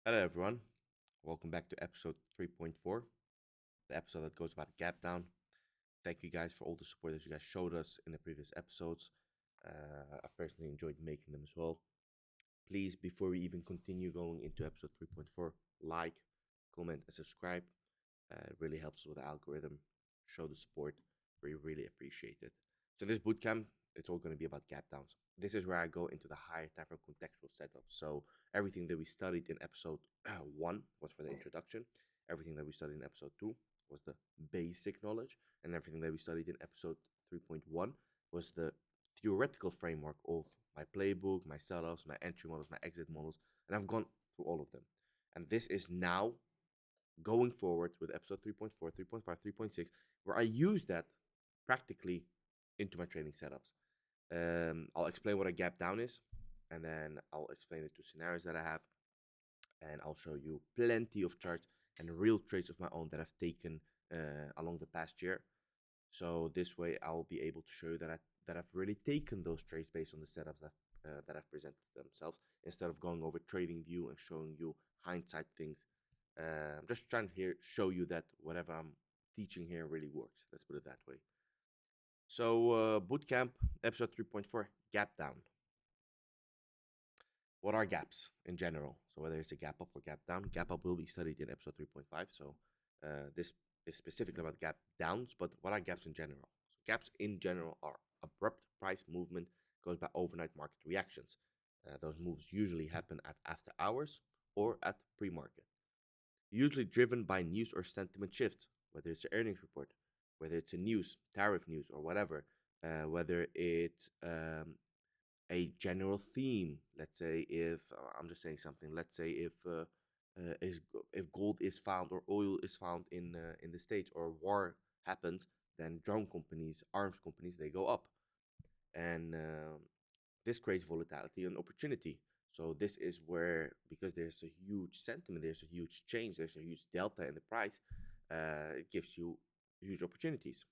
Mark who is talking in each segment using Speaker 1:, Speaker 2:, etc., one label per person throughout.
Speaker 1: Hello, everyone. Welcome back to episode 3.4, the episode that goes about gap down. Thank you guys for all the support that you guys showed us in the previous episodes. I personally enjoyed making them as well. Please, before we even continue going into episode 3.4, like, comment, and subscribe. It really helps us with the algorithm. Show the support. We really appreciate it. So this bootcamp, it's all going to be about gap downs. This is where I go into the higher time for contextual setup. So everything that we studied in episode 1 was for the introduction. Everything that we studied in episode 2 was the basic knowledge. And everything that we studied in episode 3.1 was the theoretical framework of my playbook, my setups, my entry models, my exit models. And I've gone through all of them. And this is now going forward with episode 3.4, 3.5, 3.6, where I use that practically into my trading setups. I'll explain what a gap down is, and then I'll explain the two scenarios that I have, and I'll show you plenty of charts and real trades of my own that I've taken along the past year. So this way, I'll be able to show you that I've really taken those trades based on the setups that I've presented themselves, instead of going over trading view and showing you hindsight things. I'm just trying to show you that whatever I'm teaching here really works. Let's put it that way. So bootcamp episode 3.4, gap down. What are gaps in general? So whether it's a gap up or gap down, gap up will be studied in episode 3.5. So this is specifically about gap downs, but what are gaps in general? So gaps in general are abrupt price movement caused by overnight market reactions. Those moves usually happen at after hours or at pre-market, usually driven by news or sentiment shift, whether it's an earnings report, whether it's a news, tariff news, or whatever, whether it's a general theme. Let's say if I'm just saying something. Let's say if gold is found or oil is found in the states, or war happens, then drone companies, arms companies, they go up, and this creates volatility and opportunity. So this is where, because there's a huge sentiment, there's a huge change, there's a huge delta in the price, it gives you huge opportunities.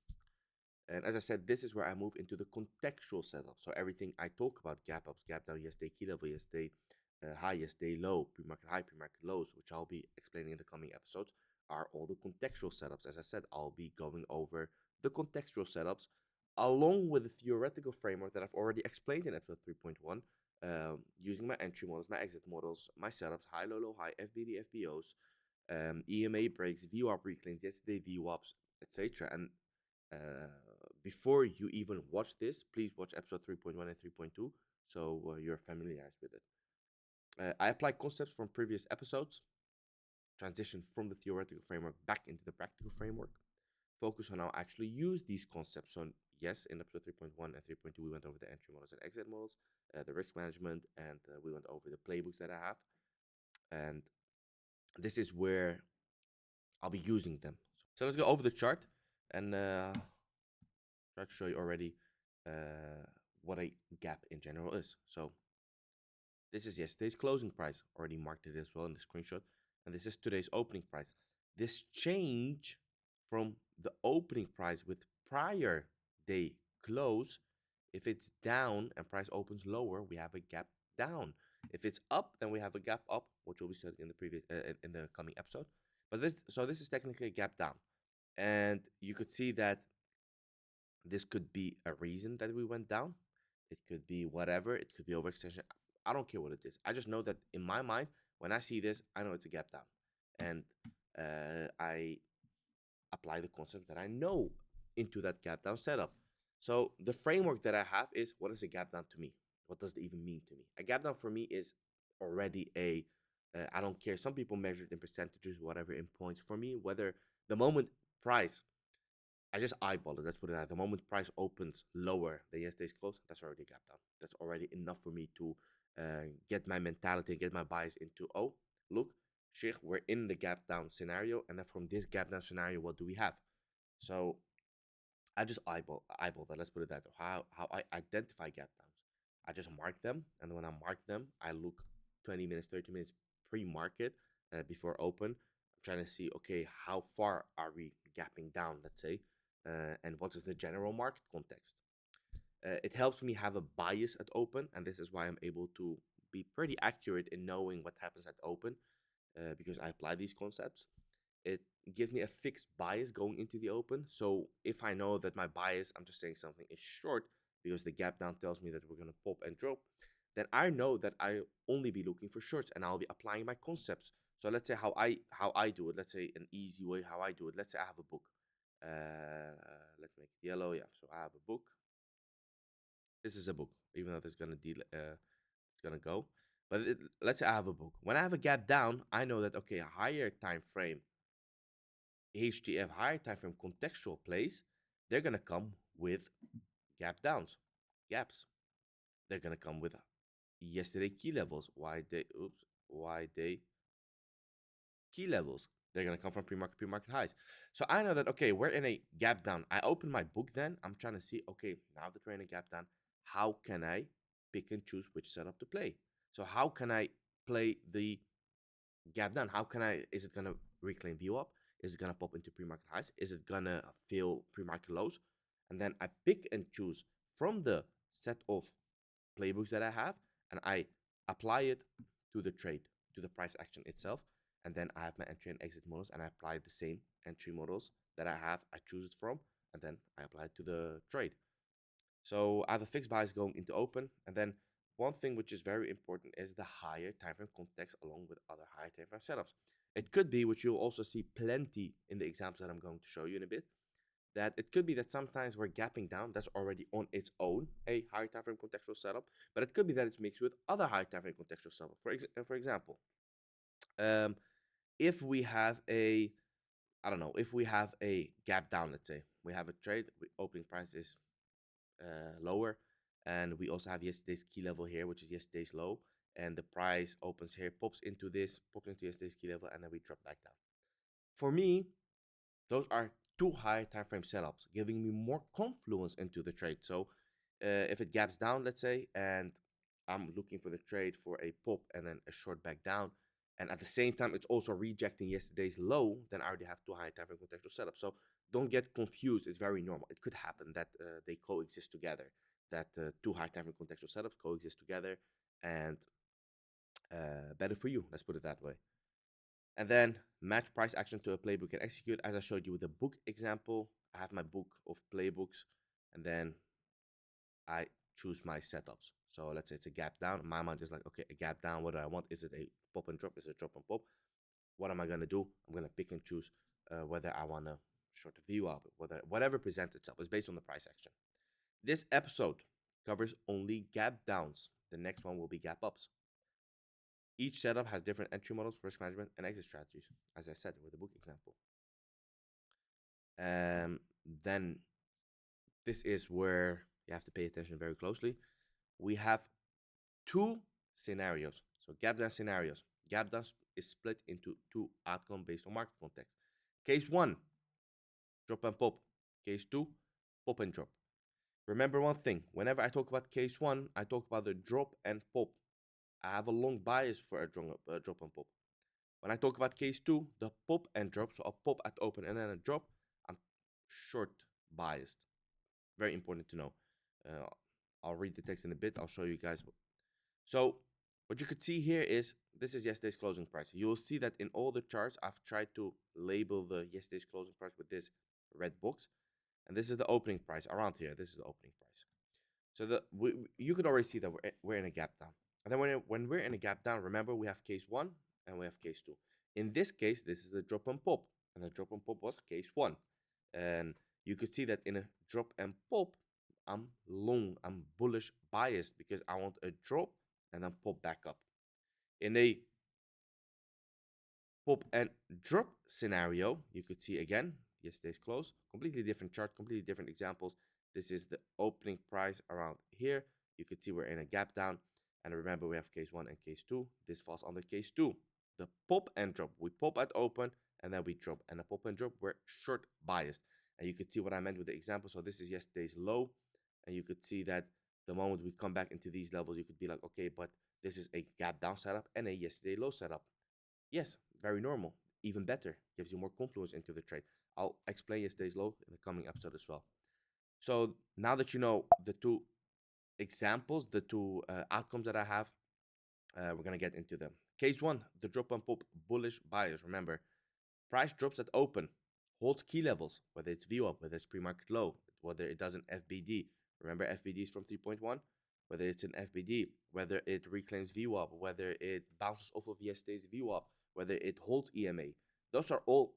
Speaker 1: And as I said, this is where I move into the contextual setup. So everything I talk about, gap ups, gap down, yesterday, key level, yesterday, high, yesterday, low, pre-market high, pre-market lows, which I'll be explaining in the coming episodes, are all the contextual setups. As I said, I'll be going over the contextual setups along with the theoretical framework that I've already explained in episode 3.1, using my entry models, my exit models, my setups, high, low, low, high, FBD, FBOs, EMA breaks, VWAP reclaims, yesterday VWAPs, etc. And uh, before you even watch this, please watch episode 3.1 and 3.2 so you're familiarized with it. I apply concepts from previous episodes, transition from the theoretical framework back into the practical framework, focus on how I actually use these concepts. So, yes, in episode 3.1 and 3.2, we went over the entry models and exit models, the risk management, and we went over the playbooks that I have. And this is where I'll be using them. So let's go over the chart and try to show you already what a gap in general is. So this is yesterday's closing price. Already marked it as well in the screenshot. And this is today's opening price. This change from the opening price with prior day close, if it's down and price opens lower, we have a gap down. If it's up, then we have a gap up, which will be said in the previous in the coming episode. But this is technically a gap down, and you could see that this could be a reason that we went down. It could be whatever. It could be overextension. I don't care what it is. I just know that in my mind, when I see this, I know it's a gap down, and I apply the concept that I know into that gap down setup. So the framework that I have is, what is a gap down to me? What does it even mean to me? A gap down for me is already I don't care. Some people measure it in percentages, whatever, in points. For me, whether the moment price, I just eyeball it. Let's put it at the moment price opens lower than yesterday's close, that's already a gap down. That's already enough for me to get my mentality, get my bias into, oh, look, Sheikh, we're in the gap down scenario. And then from this gap down scenario, what do we have? So I just eyeball that. Let's put it that way. How I identify gap downs. I just mark them. And when I mark them, I look 20 minutes, 30 minutes pre-market before open. I'm trying to see, okay, how far are we gapping down, let's say, and what is the general market context. It helps me have a bias at open, and this is why I'm able to be pretty accurate in knowing what happens at open. because I apply these concepts. It gives me a fixed bias going into the open. So if I know that my bias, I'm just saying something, is short because the gap down tells me that we're going to pop and drop, then I know that I only be looking for shorts and I'll be applying my concepts. So let's say how I do it. Let's say an easy way how I do it. Let's say I have a book. Let's make it yellow. Yeah. So I have a book. This is a book, even though it's gonna go. But let's say I have a book. When I have a gap down, I know that okay, a higher time frame, HTF, higher time frame contextual plays, they're gonna come with gap downs, gaps. They're gonna come with yesterday key levels. Why they key levels. They're gonna come from pre-market highs. So I know that okay, we're in a gap down. I open my book then. I'm trying to see, okay, now that we're in a gap down, how can I pick and choose which setup to play? So how can I play the gap down? How can I is it gonna reclaim view up? Is it gonna pop into pre-market highs? Is it gonna fill pre-market lows? And then I pick and choose from the set of playbooks that I have, and I apply it to the trade, to the price action itself. And then I have my entry and exit models, and I apply the same entry models that I have. I choose it from, and then I apply it to the trade. So I have a fixed bias going into open, and then one thing which is very important is the higher time frame context along with other higher time frame setups. It could be, which you'll also see plenty in the examples that I'm going to show you in a bit, that it could be that sometimes we're gapping down. That's already on its own a high time frame contextual setup, but it could be that it's mixed with other high time frame contextual setup. For example, um, if we have a I don't know, if we have a gap down, let's say we have a trade, opening price is lower, and we also have yesterday's key level here, which is yesterday's low, and the price opens here, pops into yesterday's key level, and then we drop back down. For me, those are two high time frame setups, giving me more confluence into the trade. So if it gaps down, let's say, and I'm looking for the trade for a pop and then a short back down, and at the same time it's also rejecting yesterday's low, then I already have two high time frame contextual setups. So don't get confused. It's very normal. It could happen that they coexist together, that two high time frame contextual setups coexist together, and better for you. Let's put it that way. And then match price action to a playbook and execute. As I showed you with the book example, I have my book of playbooks, and then I choose my setups. So let's say it's a gap down. My mind is like, okay, a gap down. What do I want? Is it a pop and drop? Is it a drop and pop? What am I gonna do? I'm gonna pick and choose whether I wanna short a view up, whatever presents itself is based on the price action. This episode covers only gap downs. The next one will be gap ups. Each setup has different entry models, risk management, and exit strategies, as I said with the book example. Then this is where you have to pay attention very closely. We have two scenarios. So gap down scenarios. Gap down is split into two outcomes based on market context. Case one, drop and pop. Case two, pop and drop. Remember one thing, whenever I talk about case one, I talk about the drop and pop. I have a long bias for a drop and pop. When I talk about case two, the pop and drop, so a pop at open and then a drop, I'm short biased. Very important to know. Uh, I'll read the text in a bit. I'll show you guys. So what you could see here is this is yesterday's closing price. You will see that in all the charts, I've tried to label the yesterday's closing price with this red box. And this is the opening price around here. This is the opening price. So you could already see that we're in a gap down. And then when we're in a gap down, remember we have case one and we have case two. In this case, this is the drop and pop. And the drop and pop was case one. And you could see that in a drop and pop, I'm long, I'm bullish biased because I want a drop and then pop back up. In a pop and drop scenario, you could see again, yesterday's close, completely different chart, completely different examples. This is the opening price around here. You could see we're in a gap down. And remember, we have case one and case two. This falls under case two. The pop and drop. We pop at open and then we drop. And the pop and drop, we're short biased. And you could see what I meant with the example. So this is yesterday's low. And you could see that the moment we come back into these levels, you could be like, okay, but this is a gap down setup and a yesterday low setup. Yes, very normal. Even better, gives you more confluence into the trade. I'll explain yesterday's low in the coming episode as well. So now that you know the two examples, the two outcomes that I have, we're going to get into them. Case one, the drop and pop bullish buyers. Remember, price drops at open, holds key levels, whether it's VWAP, whether it's pre-market low, whether it does an FBD. Remember FBD is from 3.1? Whether it's an FBD, whether it reclaims VWAP, whether it bounces off of yesterday's VWAP, whether it holds EMA. Those are all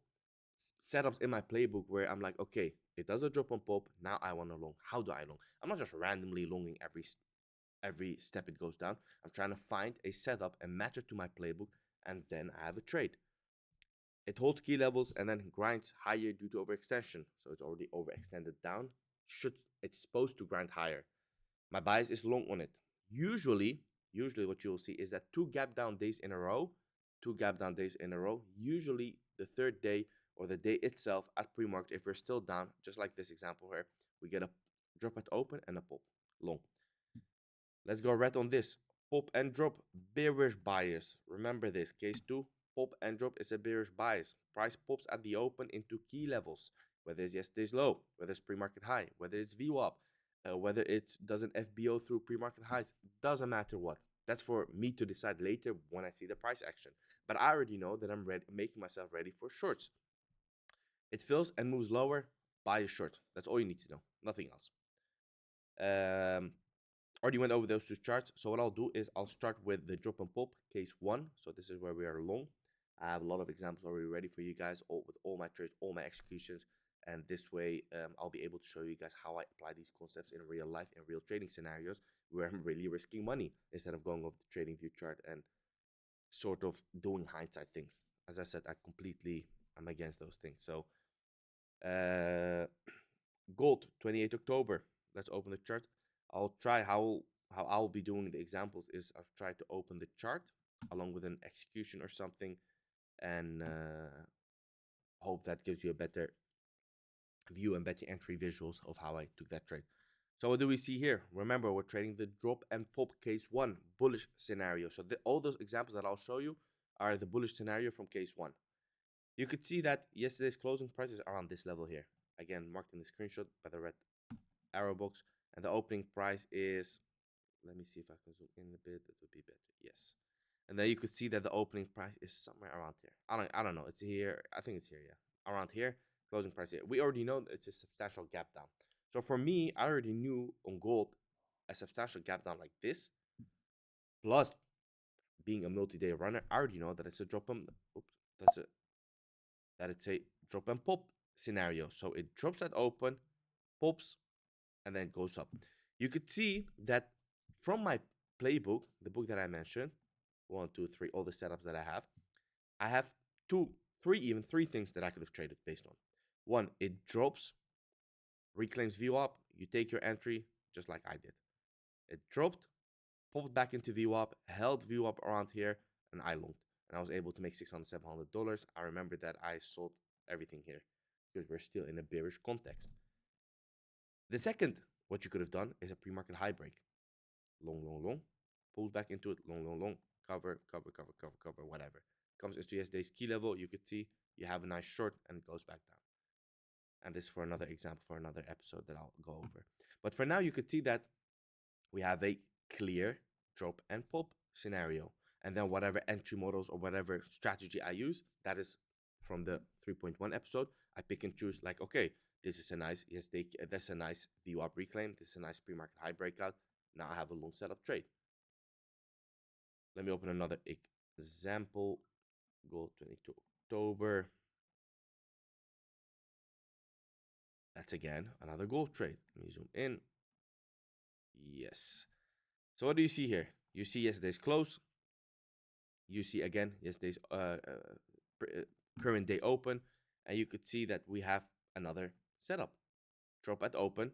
Speaker 1: setups in my playbook where I'm like, okay, it does a drop on pop. Now I want to long. How do I long? I'm not just randomly longing every step it goes down. I'm trying to find a setup and match it to my playbook, and then I have a trade. It holds key levels and then grinds higher due to overextension. So it's already overextended down. It's supposed to grind higher. My bias is long on it. Usually what you'll see is that two gap down days in a row, usually the third day or the day itself at pre-market, if we're still down, just like this example here, we get a drop at open and a pop long. Let's go red on this. Pop and drop, bearish bias. Remember this, case 2, pop and drop is a bearish bias. Price pops at the open into key levels, whether it's yesterday's low, whether it's pre-market high, whether it's VWAP, whether it does an FBO through pre-market highs, doesn't matter what. That's for me to decide later when I see the price action. But I already know that I'm ready, making myself ready for shorts. It fills and moves lower, buy a short. That's all you need to know, nothing else. Already went over those two charts. So what I'll do is I'll start with the drop and pop case 1. So this is where we are long. I have a lot of examples already ready for you guys, with all my trades, all my executions. And this way, I'll be able to show you guys how I apply these concepts in real life, in real trading scenarios, where I'm really risking money instead of going off the trading view chart and sort of doing hindsight things. As I said, I'm against those things. So, gold, 28 October. Let's open the chart. I'll try how I'll be doing the examples is I'll try to open the chart along with an execution or something, and hope that gives you a better view and better entry visuals of how I took that trade. So what do we see here? Remember, we're trading the drop and pop case 1 bullish scenario. So all those examples that I'll show you are the bullish scenario from case 1. You could see that yesterday's closing price is around this level here. Again, marked in the screenshot by the red arrow box. And the opening price is, let me see if I can zoom in a bit. That would be better. Yes. And then you could see that the opening price is somewhere around here. I don't know. It's here. I think it's here. Yeah, around here. Closing price here. We already know that it's a substantial gap down. So for me, I already knew on gold a substantial gap down like this, plus being a multi-day runner, I already know that it's a drop and it's a drop and pop scenario. So it drops at open, pops, and then goes up. You could see that from my playbook, the book that I mentioned, 1, 2, 3, all the setups that I have three things that I could have traded based on. One, it drops, reclaims VWAP, you take your entry just like I did. It dropped, popped back into VWAP, held VWAP around here, and I longed. And I was able to make $600, $700. I remember that I sold everything here because we're still in a bearish context. The second, what you could have done is a pre-market high break. Long, long, long. Pulls back into it, long, long, long. Cover, whatever. Comes into yesterday's key level. You could see you have a nice short and it goes back down. And this for another example, for another episode that I'll go over. But for now, you could see that we have a clear drop and pop scenario. And then whatever entry models or whatever strategy I use, that is from the 3.1 episode. I pick and choose like, okay, this is a nice, that's a nice VWAP reclaim. This is a nice pre-market high breakout. Now I have a long setup trade. Let me open another example. Gold 22 October. That's again another gold trade. Let me zoom in. Yes. So what do you see here? You see yesterday's close. You see again yesterday's current day open, and you could see that we have another setup. Drop at open,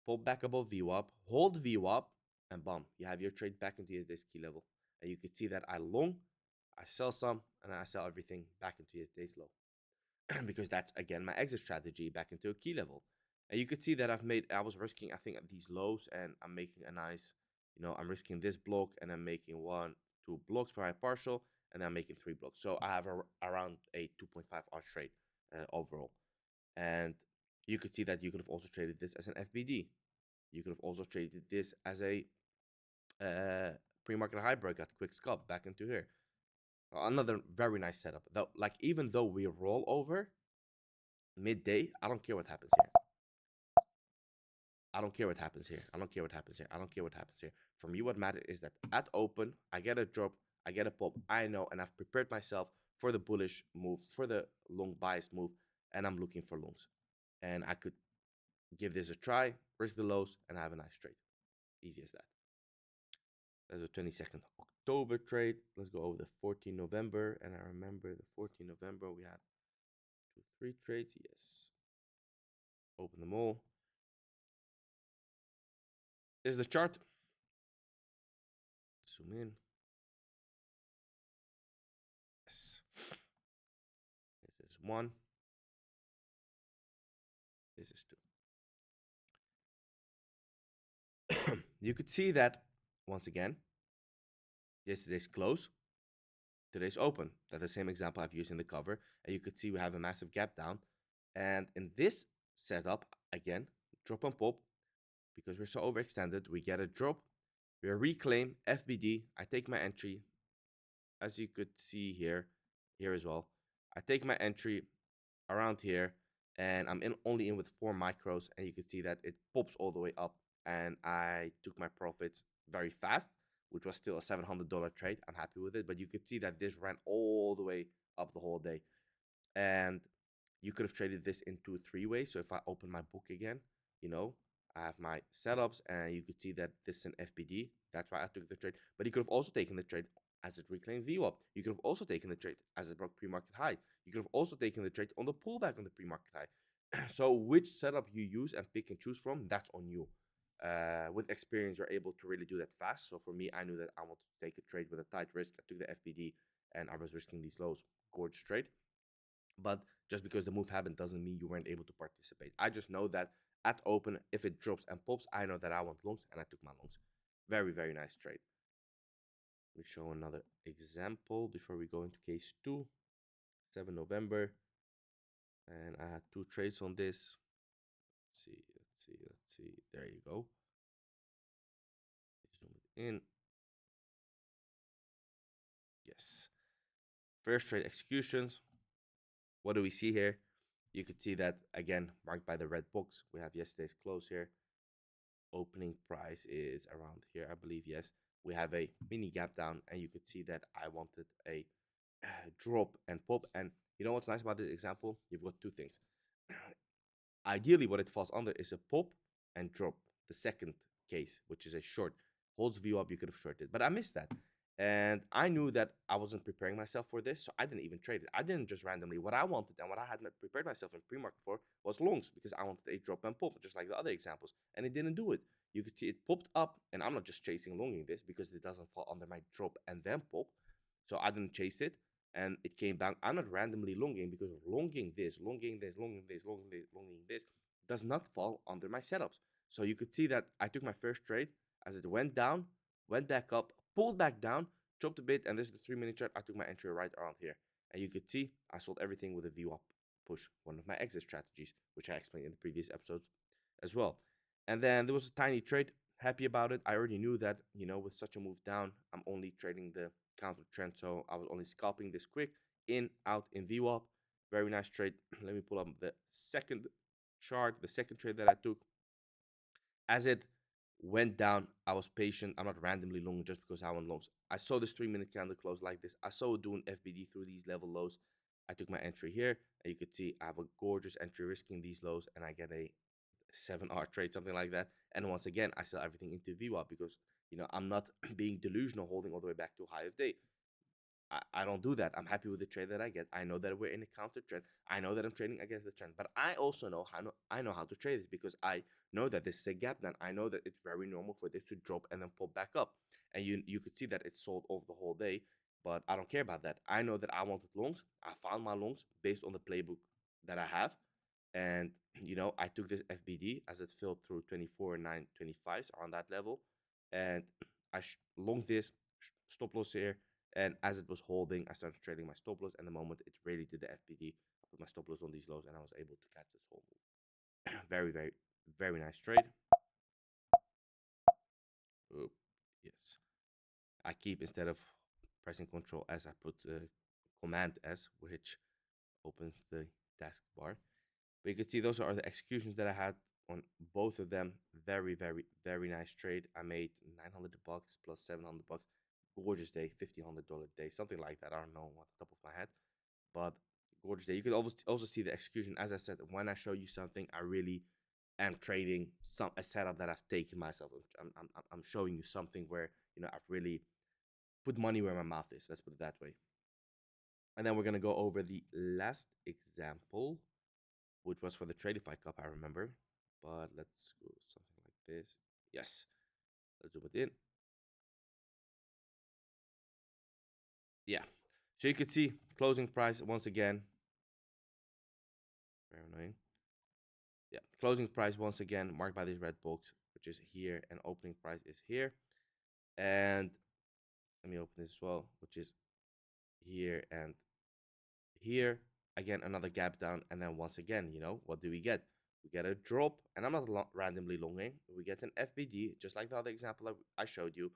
Speaker 1: pull back above VWAP, hold VWAP, and bam, you have your trade back into yesterday's key level. And you could see that I long, I sell some, and I sell everything back into yesterday's low. Because that's again my exit strategy back into a key level. And you could see that I was risking, I think, at these lows, and I'm making a nice, I'm risking this block, and I'm making 1, 2 blocks for my partial, and I'm making 3 blocks. So I have around a 2.5 hour trade overall. And you could see that you could have also traded this as an FBD. You could have also traded this as a pre-market high breakout, quick scalp back into here. Another very nice setup. Though, like even though we roll over midday, I don't care what happens here. I don't care what happens here. I don't care what happens here. I don't care what happens here. For me, what matters is that at open, I get a drop, I get a pop. I know, and I've prepared myself for the bullish move, for the long bias move, and I'm looking for longs. And I could give this a try, risk the lows, and have a nice trade. Easy as that. That's a 22nd October trade. Let's go over the 14th November. And I remember the 14th November, we had two, three trades. Yes. Open them all. This is the chart. Zoom in. Yes. This is one. This is two. You could see that once again, yesterday's close, today's open. That's the same example I've used in the cover. And you could see we have a massive gap down. And in this setup, again, drop and pop, because we're so overextended, we get a drop, we reclaim FBD. I take my entry, as you could see here as well. I take my entry around here, and I'm only in with 4 micros, and you can see that it pops all the way up, and I took my profits very fast, which was still a $700 trade. I'm happy with it, but you could see that this ran all the way up the whole day, and you could have traded this in 2 3 ways. So if I open my book again, you know, I have my setups, and you could see that this is an FBD. That's why I took the trade. But you could have also taken the trade as it reclaimed VWAP. You could have also taken the trade as it broke pre-market high. You could have also taken the trade on the pullback on the pre-market high. So which setup you use and pick and choose from, that's on you. With experience, you're able to really do that fast. So for me, I knew that I wanted to take a trade with a tight risk. I took the FBD, and I was risking these lows. Gorgeous trade. But just because the move happened doesn't mean you weren't able to participate. I just know that at open, if it drops and pops, I know that I want longs, and I took my longs. Very, very nice trade. Let me show another example before we go into case 2. 7 November. And I had 2 trades on this. Let's see, let's see, let's see. There you go. Zoom it in. Yes. First trade executions. What do we see here? You could see that, again, marked by the red box. We have yesterday's close here. Opening price is around here, I believe. Yes, we have a mini gap down, and you could see that I wanted a drop and pop. And you know what's nice about this example? You've got 2 things. Ideally, what it falls under is a pop and drop. The second case, which is a short, holds view up, you could have shorted, but I missed that. And I knew that I wasn't preparing myself for this, so I didn't even trade it. I didn't just randomly. What I wanted and what I had prepared myself in pre-market for was longs, because I wanted a drop and pop, just like the other examples, and it didn't do it. You could see it popped up, and I'm not just chasing longing this because it doesn't fall under my drop and then pop, so I didn't chase it, and it came down. I'm not randomly longing, because longing this, longing this, longing this, longing this, longing this does not fall under my setups. So you could see that I took my first trade as it went down, went back up, pulled back down, dropped a bit, and this is the 3 minute chart. I took my entry right around here. And you could see I sold everything with a view up push, one of my exit strategies, which I explained in the previous episodes as well. And then there was a tiny trade, happy about it. I already knew that, with such a move down, I'm only trading the counter trend. So I was only scalping this quick, in, out, in VWAP. Very nice trade. Let me pull up the second chart, the second trade that I took. As it went down, I was patient. I'm not randomly long just because I want longs. I saw this 3 minute candle close like this. I saw it doing FBD through these level lows. I took my entry here, and you could see I have a gorgeous entry risking these lows, and I get a 7R trade, something like that. And once again, I sell everything into VWAP because I'm not being delusional, holding all the way back to high of day. I don't do that. I'm happy with the trade that I get. I know that we're in a counter trend. I know that I'm trading against the trend, but I also know how to trade this, because I know that this is a gap down. I know that it's very normal for this to drop and then pull back up. And you could see that it sold over the whole day, but I don't care about that. I know that I wanted longs. I found my longs based on the playbook that I have. And I took this FBD as it filled through 24.925s on that level, and I longed this, stop loss here. And as it was holding, I started trading my stop loss. And the moment it really did the FBD, I put my stop loss on these lows, and I was able to catch this whole move. Very, very, very nice trade. Oop, yes. I keep, instead of pressing Control S, I put Command S, which opens the taskbar. But you can see those are the executions that I had on both of them. Very, very, very nice trade. I made $900 plus $700. Gorgeous day, $1,500 day, something like that. I don't know off the top of my head, but gorgeous day. You could also see the execution. As I said, when I show you something, I really am trading a setup that I've taken myself. I'm showing you something where I've really put money where my mouth is. Let's put it that way. And then we're gonna go over the last example, which was for the Tradify Cup, I remember. But let's go something like this. Yes, let's zoom it in. Yeah, so you could see closing price once again. Very annoying. Yeah, closing price once again marked by this red box, which is here, and opening price is here. And let me open this as well, which is here and here. Again, another gap down, and then once again, what do we get? We get a drop, and I'm not randomly longing. We get an FBD, just like the other example that I showed you.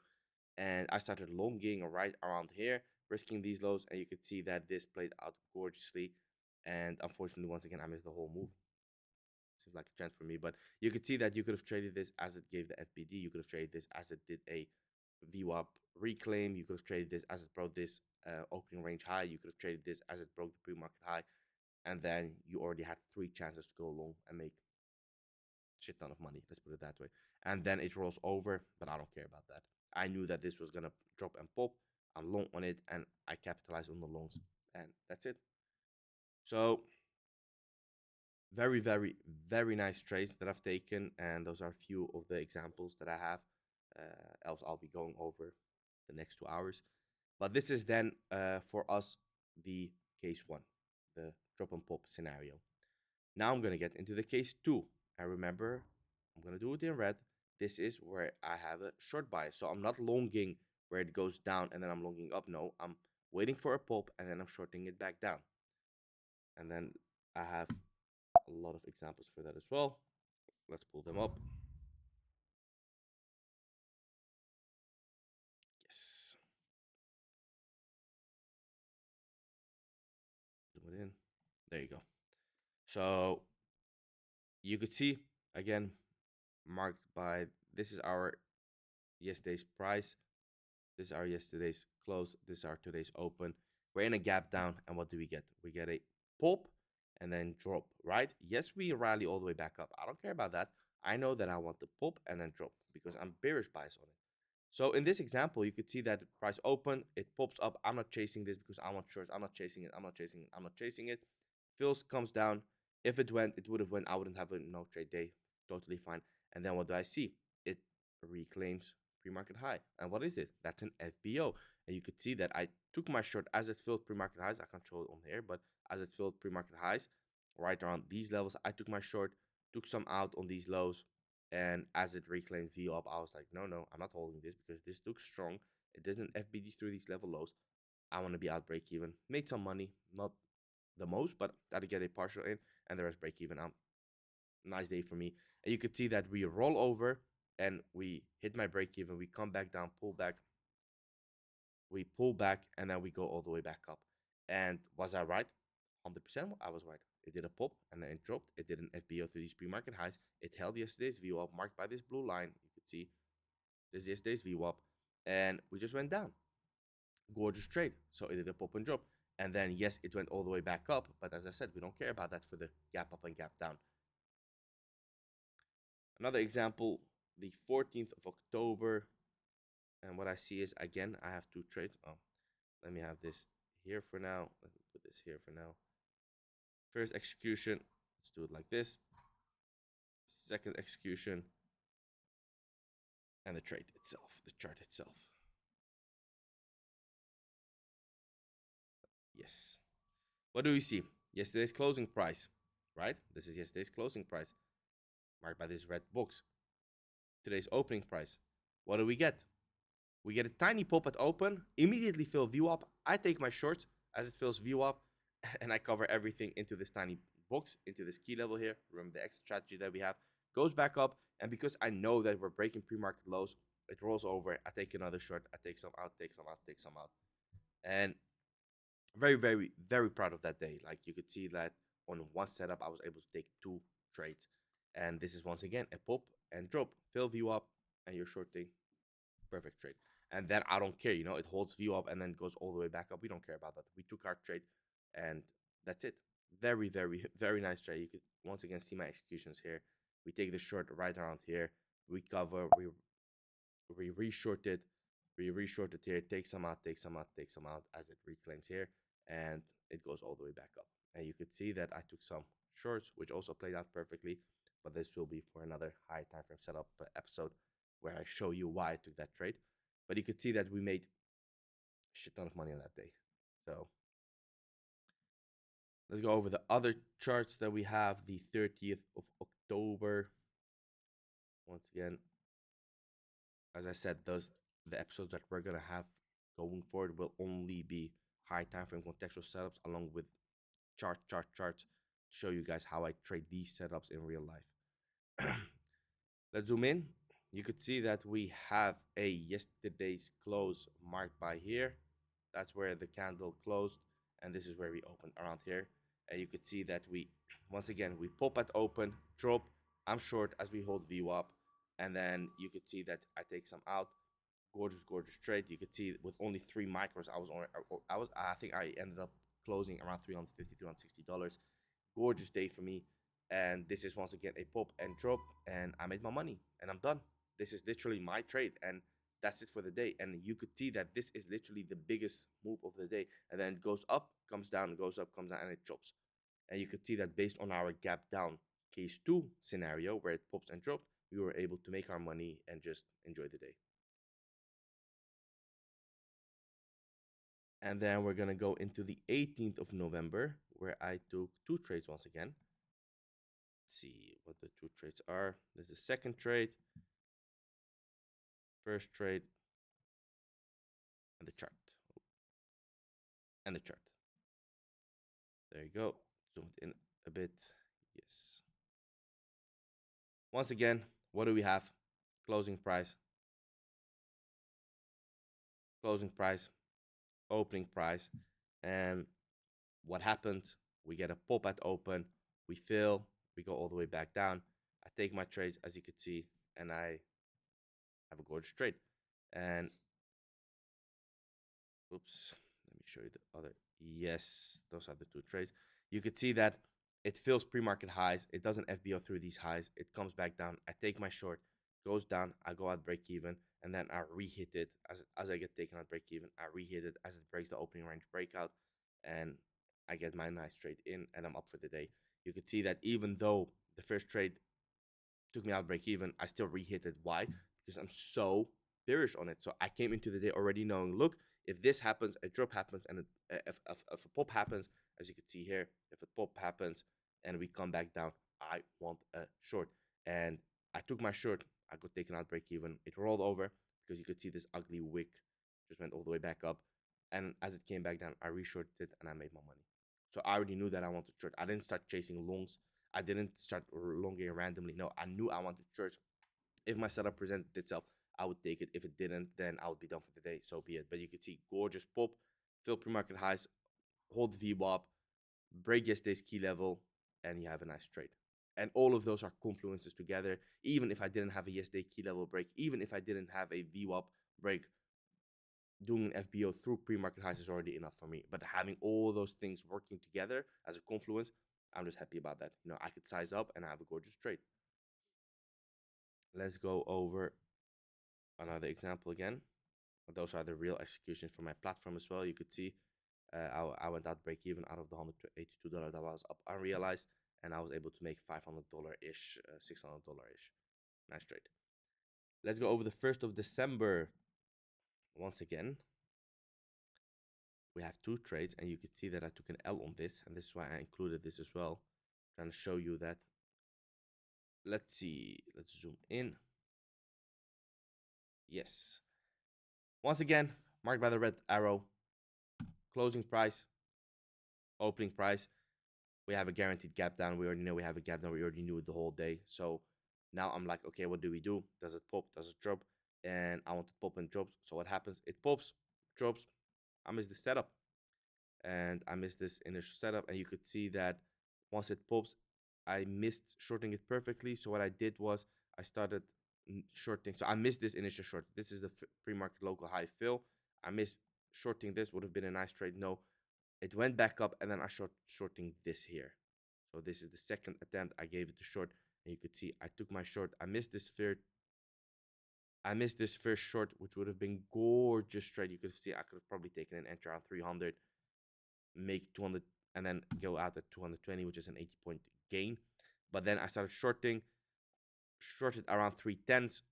Speaker 1: And I started longing right around here, risking these lows, and you could see that this played out gorgeously. And unfortunately, once again, I missed the whole move. Seems like a chance for me, but you could see that you could have traded this as it gave the FBD. You could have traded this as it did a VWAP reclaim. You could have traded this as it broke this opening range high. You could have traded this as it broke the pre-market high, and then you already had 3 chances to go long and make shit ton of money. Let's put it that way. And then it rolls over, but I don't care about that. I knew that this was gonna drop and pop. I'm long on it, and I capitalized on the longs, and that's it. So very, very, very nice trades that I've taken, and those are a few of the examples that I have. Else I'll be going over the next 2 hours. But this is then for us the case 1, the drop and pop scenario. Now I'm gonna get into the case 2. And remember, I'm gonna do it in red. This is where I have a short bias, so I'm not longing where it goes down and then I'm longing up. No, I'm waiting for a pop and then I'm shorting it back down. And then I have a lot of examples for that as well. Let's pull them up. Yes. Zoom it in. There you go. So you could see again marked by this is our yesterday's price. This is our yesterday's close. This is our today's open. We're in a gap down, and what do we get? We get a pop and then drop, right? Yes, we rally all the way back up. I don't care about that. I know that I want the pop and then drop because I'm bearish bias on it. So in this example, you could see that the price open, it pops up. I'm not chasing this because I want shorts. I'm not chasing it. I'm not chasing it. I'm not chasing it. Fills comes down. If it went, it would have went. I wouldn't have a no trade day. Totally fine. And then what do I see? It reclaims pre-market high. And what is it? That's an FBO. And you could see that I took my short as it filled pre-market highs. I can't show it on here, but as it filled pre-market highs, right around these levels, I took my short, took some out on these lows, and as it reclaimed V up, I was like, no, no, I'm not holding this because this looks strong. It doesn't FBD through these level lows. I want to be out break even. Made some money, not the most, but I did get a partial in, and the rest break even. Nice day for me. And you could see that we roll over and we hit my break even. We come back down, pull back. We pull back, and then we go all the way back up. And was I right? 100% I was right. It did a pop and then it dropped. It did an FBO through these pre-market highs. It held yesterday's VWAP marked by this blue line. You could see this is yesterday's VWAP, and we just went down. Gorgeous trade. So it did a pop and drop. And then, yes, it went all the way back up. But as I said, we don't care about that for the gap up and gap down. Another example, the 14th of October. And what I see is, again, I have 2 trades. Oh, let me have this here for now. Let me put this here for now. First execution, let's do it like this. Second execution, and the trade itself, the chart itself. Yes. What do we see? Yesterday's closing price, right? This is yesterday's closing price, marked by this red box. Today's opening price. What do we get? We get a tiny pop at open, immediately fill VWAP. I take my shorts as it fills VWAP, and I cover everything into this tiny box, into this key level here. Remember the exit strategy that we have. Goes back up, and because I know that we're breaking pre-market lows, it rolls over. I take another short. I take some out, take some out, take some out. And very, very, very proud of that day. Like you could see that on one setup, I was able to take two trades. And this is once again a pop and drop, fill view up, and you're shorting, perfect trade. And then I don't care, it holds view up and then goes all the way back up. We don't care about that. We took our trade, and that's it. Very, very, very nice trade. You could once again see my executions here. We take the short right around here. We cover. We reshort it. We reshort it here. Take some out. Take some out. Take some out as it reclaims here, and it goes all the way back up. And you could see that I took some shorts, which also played out perfectly. But this will be for another high time frame setup episode where I show you why I took that trade. But you could see that we made a shit ton of money on that day. So let's go over the other charts that we have. The 30th of October. Once again, as I said, the episodes that we're gonna have going forward will only be high time frame contextual setups along with charts to show you guys how I trade these setups in real life. Let's zoom in. You could see that we have a yesterday's close marked by here. That's where the candle closed, and this is where we opened around here. And you could see that we, once again, we pop at open, drop. I'm short as we hold view up, and then you could see that I take some out. Gorgeous, gorgeous trade. You could see with only 3 micros, I think I ended up closing around $350, $360. Gorgeous day for me. And this is once again a pop and drop, and I made my money, and I'm done. This is literally my trade, and that's it for the day. And you could see that this is literally the biggest move of the day. And then it goes up, comes down, goes up, comes down, and it drops. And you could see that based on our gap down case 2 scenario, where it pops and dropped, we were able to make our money and just enjoy the day. And then we're going to go into the 18th of November, where I took two trades once again. Let's see what the two trades are. There's the second trade, first trade, and the chart. And the chart. There you go. Zoomed in a bit. Yes. Once again, what do we have? Closing price, closing price, opening price. And what happens? We get a pop at open, we fill, we go all the way back down. I take my trades, as you can see, and I have a gorgeous trade. And oops, let me show you the other. Yes, those are the two trades. You could see that it fills pre-market highs. It doesn't FBO through these highs. It comes back down. I take my short, goes down. I go out break even, and then I re-hit it as I get taken out break even. I re-hit it as it breaks the opening range breakout, and I get my nice trade in, and I'm up for the day. You could see that even though the first trade took me out break even, I still re-hit it. Why? Because I'm so bearish on it. So I came into the day already knowing, look, if this happens, a drop happens, and if a pop happens, as you can see here, if a pop happens and we come back down, I want a short. And I took my short, I got taken out break even. It rolled over because you could see this ugly wick just went all the way back up. And as it came back down, I reshorted it and I made my money. So I already knew that I wanted short. I didn't start chasing longs. I didn't start longing randomly. No, I knew I wanted short. If my setup presented itself, I would take it. If it didn't, then I would be done for the day. So be it. But you can see gorgeous pop, fill pre-market highs, hold the VWAP, break yesterday's key level, and you have a nice trade. And all of those are confluences together. Even if I didn't have a yesterday key level break, even if I didn't have a VWAP break, doing an FBO through pre-market highs is already enough for me. But having all those things working together as a confluence, I'm just happy about that. I could size up and have a gorgeous trade. Let's go over another example again. Those are the real executions for my platform as well. You could see I went out break even out of the $182 that was up unrealized, and I was able to make $500-ish, $600-ish. Nice trade. Let's go over the 1st of December. Once again, we have two trades, and you can see that I took an L on this, and this is why I included this as well. Trying to show you that. Let's see. Let's zoom in. Yes. Once again, marked by the red arrow. Closing price, opening price. We have a guaranteed gap down. We already know we have a gap down. We already knew it the whole day. So now I'm like, okay, what do we do? Does it pop? Does it drop? And I want to pop and drop. So what happens? It pops, drops, I missed the setup, and I missed this initial setup, and you could see that once it pops, I missed shorting it perfectly. So what I did was I started shorting. So I missed this initial short. This is the pre-market local high fill. I missed shorting this. Would have been a nice trade. No, it went back up, and then I shorting this here. So this is the second attempt I gave it a short, and you could see I took my short. I missed this first short, which would have been gorgeous trade. You could see I could have probably taken an entry around 300, make 200, and then go out at 220, which is an 80-point gain. But then I started shorted around 310s,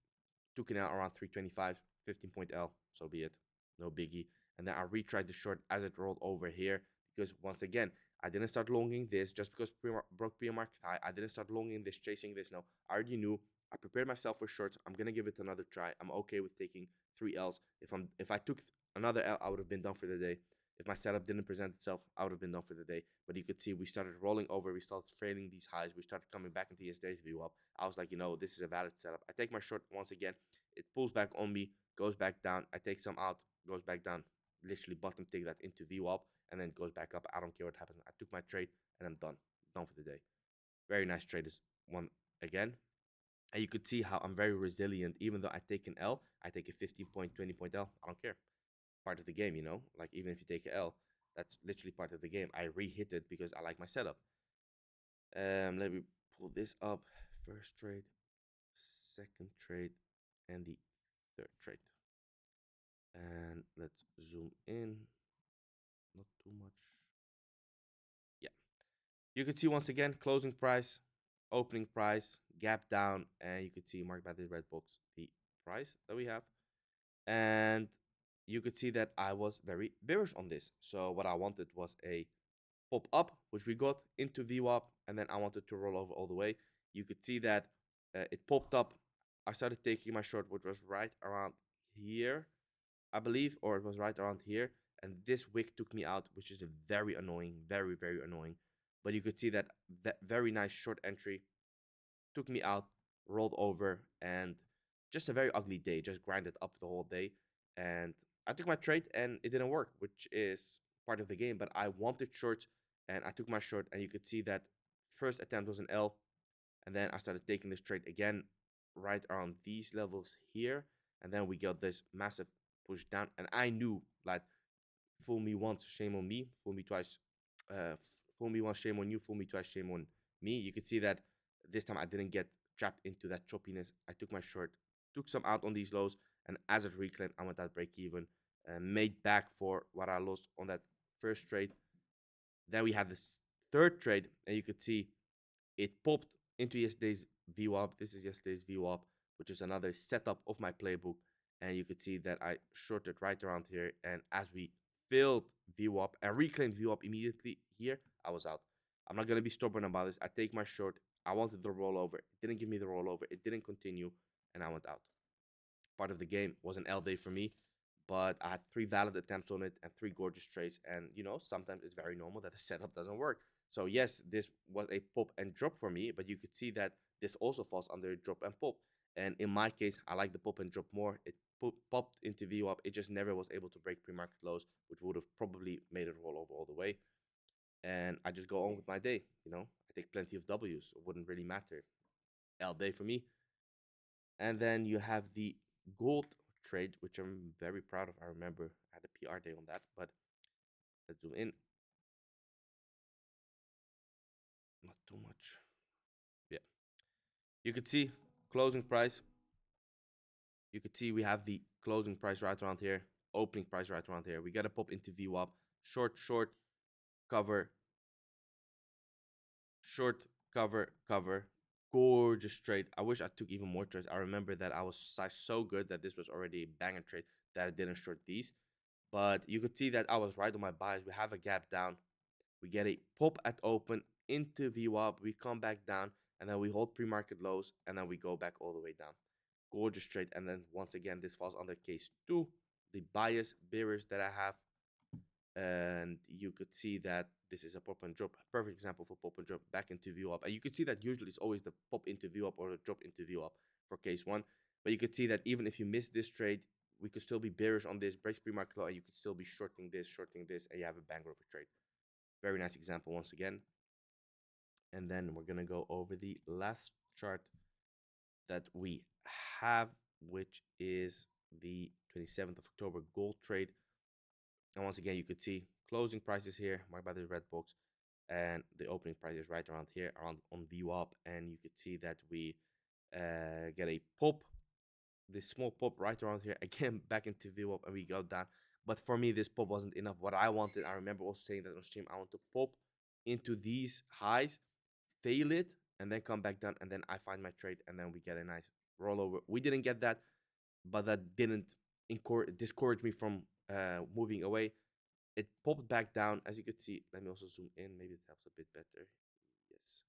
Speaker 1: took it out around 325, 15-point L, so be it, no biggie. And then I retried the short as it rolled over here, because once again, I didn't start longing this just because broke pre-market high. I didn't start longing this, chasing this. No, I already knew. I prepared myself for shorts. I'm gonna give it another try. I'm okay with taking 3 Ls. If I took another L, I would have been done for the day. If my setup didn't present itself, I would have been done for the day. But you could see we started rolling over. We started failing these highs. We started coming back into yesterday's view up. I was like, this is a valid setup. I take my short once again. It pulls back on me, goes back down. I take some out, goes back down. Literally bottom take that into view up, and then goes back up. I don't care what happens. I took my trade, and I'm done. Done for the day. Very nice trade this one again. And you could see how I'm very resilient. Even though I take an L, I take a 15-point, 20-point L. I don't care. Part of the game, Like even if you take a L, that's literally part of the game. I re-hit it because I like my setup. Let me pull this up. First trade, second trade, and the third trade. And let's zoom in. Not too much. Yeah. You could see once again closing price, opening price, gap down, and you could see marked by the red box the price that we have. And you could see that I was very bearish on this. So what I wanted was a pop up, which we got into VWAP, and then I wanted to roll over all the way. You could see that it popped up. I started taking my short, which was right around here, I believe, or it was right around here. And this wick took me out, which is very annoying, very, very annoying. But you could see that very nice short entry took me out, rolled over, and just a very ugly day. Just grinded up the whole day. And I took my trade, and it didn't work, which is part of the game. But I wanted short, and I took my short, and you could see that first attempt was an L. And then I started taking this trade again right around these levels here. And then we got this massive push down. And I knew, like, fool me once, shame on me. Fool me twice, fool me once, shame on you. Fool me twice, shame on me. You could see that this time I didn't get trapped into that choppiness. I took my short, took some out on these lows, and as it reclaimed, I went out break even and made back for what I lost on that first trade. Then we had this third trade, and you could see it popped into yesterday's VWAP. This is yesterday's VWAP, which is another setup of my playbook. And you could see that I shorted right around here. And as we filled VWAP and reclaimed VWAP immediately here, I was out. I'm not going to be stubborn about this. I take my short. I wanted the rollover. It didn't give me the rollover. It didn't continue, and I went out. Part of the game was an L day for me, but I had 3 valid attempts on it and 3 gorgeous trades. And sometimes it's very normal that the setup doesn't work. So yes, this was a pop and drop for me, but you could see that this also falls under a drop and pop. And in my case, I like the pop and drop more. It popped into VWAP. It just never was able to break pre-market lows, which would have probably made it roll over all the way. And I just go on with my day. I take plenty of W's. It wouldn't really matter. L day for me. And then you have the gold trade, which I'm very proud of. I remember I had a PR day on that, but let's zoom in. Not too much. Yeah. You could see closing price. You could see we have the closing price right around here, opening price right around here. We got to pop into VWAP, short, cover, short, cover. Gorgeous trade. I wish I took even more trades. I remember that I was sized so good that this was already a banger trade that I didn't short these. But you could see that I was right on my buys. We have a gap down. We get a pop at open into VWAP. We come back down, and then we hold pre-market lows, and then we go back all the way down. Gorgeous trade. And then once again, this falls under case 2, the bias bearish that I have. And you could see that this is a pop and drop. Perfect example for pop and drop back into VWAP. And you could see that usually it's always the pop into VWAP or the drop into VWAP for case 1. But you could see that even if you miss this trade, we could still be bearish on this, breaks pre-market low, and you could still be shorting this, and you have a banger of a trade. Very nice example once again. And then we're gonna go over the last chart that we have, which is the 27th of October gold trade. And once again, you could see closing prices here, marked by the red box, and the opening price is right around here, around on VWAP, and you could see that we get a pop, this small pop right around here, again back into VWAP, and we go down. But for me, this pop wasn't enough. What I wanted, I remember also saying that on stream, I want to pop into these highs, fail it, and then come back down, and then I find my trade, and then we get a nice rollover. We didn't get that, but that didn't discourage me from moving away. It popped back down, as you could see. Let me also zoom in. Maybe it helps a bit better. Yes.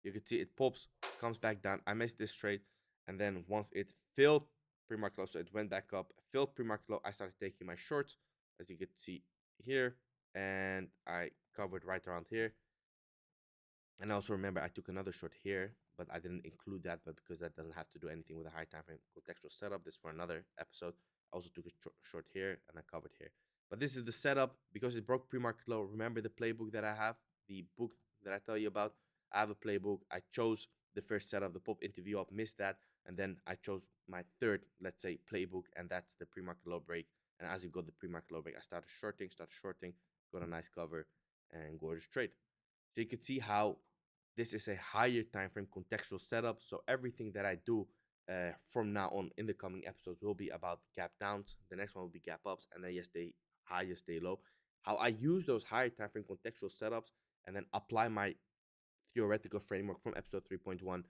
Speaker 1: You could see it pops, comes back down. I missed this trade. And then once it filled pre-market low, so it went back up, filled pre-market low, I started taking my shorts, as you could see here. And I covered right around here. And I also remember I took another short here, but I didn't include that, but because that doesn't have to do anything with a high time frame contextual setup. This for another episode. I also took a short here and I covered here. But this is the setup because it broke pre-market low. Remember the playbook that I have, the book that I tell you about. I have a playbook. I chose the first setup, the pop interview up, missed that, and then I chose my third, let's say, playbook, and that's the pre-market low break. And as you got the pre-market low break, I started shorting, got a nice cover, and gorgeous trade. So you could see how this is a higher time frame contextual setup. So everything that I do from now on in the coming episodes will be about gap downs. The next one will be gap ups, and then yes, stay high, yes, stay low. How I use those higher time frame contextual setups and then apply my theoretical framework from episode 3.1,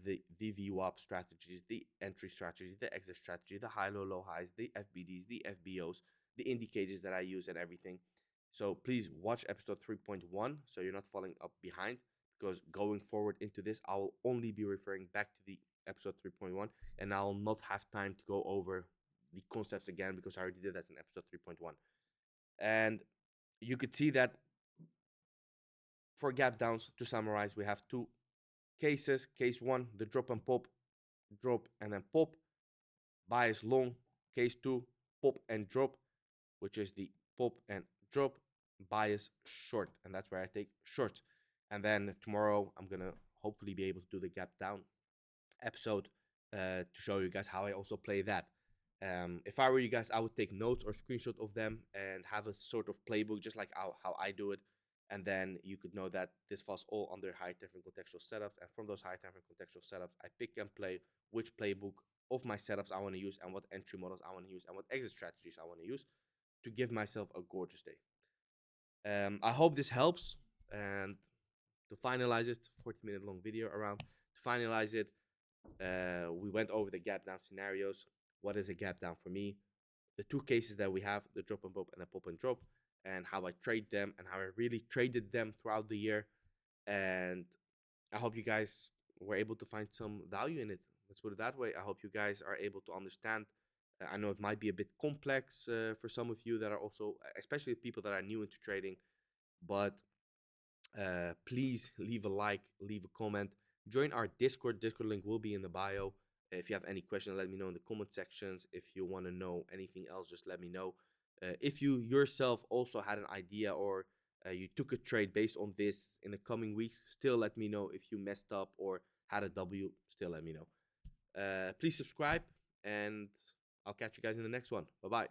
Speaker 1: the VWAP strategies, the entry strategies, the exit strategy, the high, low, low highs, the FBDs, the FBOs, the indicators that I use and everything. So please watch episode 3.1 so you're not falling up behind, because going forward into this, I will only be referring back to the episode 3.1 and I'll not have time to go over the concepts again because I already did that in episode 3.1. And you could see that for gap downs, to summarize, we have two cases. Case one, the drop and pop, drop and then pop. Bias long. Case two, pop and drop, which is the pop and drop. Bias short, and that's where I take short. And then tomorrow, I'm gonna hopefully be able to do the gap down episode to show you guys how I also play that. If I were you guys, I would take notes or screenshot of them and have a sort of playbook, just like how I do it. And then you could know that this falls all under high time frame contextual setups. And from those high time frame contextual setups, I pick and play which playbook of my setups I want to use and what entry models I want to use and what exit strategies I want to use to give myself a gorgeous day. I hope this helps. And to finalize it, 40-minute long video around. To finalize it, we went over the gap down scenarios. What is a gap down for me? The two cases that we have, the drop and pop and the pop and drop, and how I trade them and how I really traded them throughout the year. And I hope you guys were able to find some value in it. Let's put it that way. I hope you guys are able to understand. I know it might be a bit complex for some of you that are also, especially people that are new into trading, but please leave a like, leave a comment, join our Discord. Discord link will be in the bio. If you have any questions, let me know in the comment sections. If you want to know anything else, just let me know. If you yourself also had an idea or you took a trade based on this in the coming weeks, still let me know. If you messed up or had a W, still let me know. Please subscribe, and I'll catch you guys in the next one. Bye-bye.